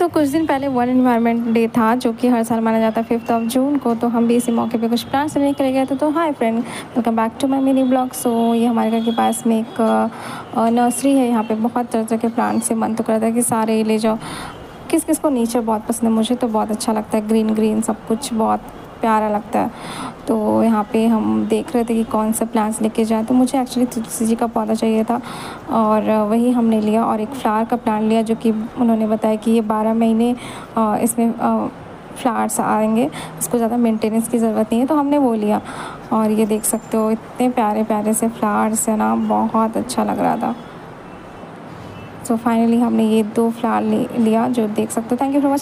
कुछ दिन पहले वर्ल्ड एनवायरनमेंट डे था, जो कि हर साल माना जाता है 5 जून को, तो हम भी इसी मौके पे कुछ प्लांट्स लेने के लिए गए थे। तो hi friend, welcome back to my mini blog. So ये हमारे घर के पास में एक नर्सरी है। यहाँ पे बहुत तरह तरह के प्लांट्स है। मन तो करता है कि सारे ले जाओ। किस किस को नेचर बहुत पसंद है, मुझे तो बहुत अच्छा लगता है। ग्रीन ग्रीन सब कुछ बहुत प्यारा लगता है। तो यहाँ पे हम देख रहे थे कि कौन सा प्लांट्स लेके जाएं। तो मुझे एक्चुअली तुलसी जी का पौधा चाहिए था और वही हमने लिया, और एक फ्लावर का प्लांट लिया, जो कि उन्होंने बताया कि ये 12 महीने इसमें फ्लावर्स आएंगे, इसको ज़्यादा मेंटेनेंस की ज़रूरत नहीं है। तो हमने वो लिया, और ये देख सकते हो इतने प्यारे प्यारे से फ्लावर्स है ना, बहुत अच्छा लग रहा था। सो फाइनली हमने ये 2 फ्लावर लिया, जो देख सकते हो। Thank you for watching.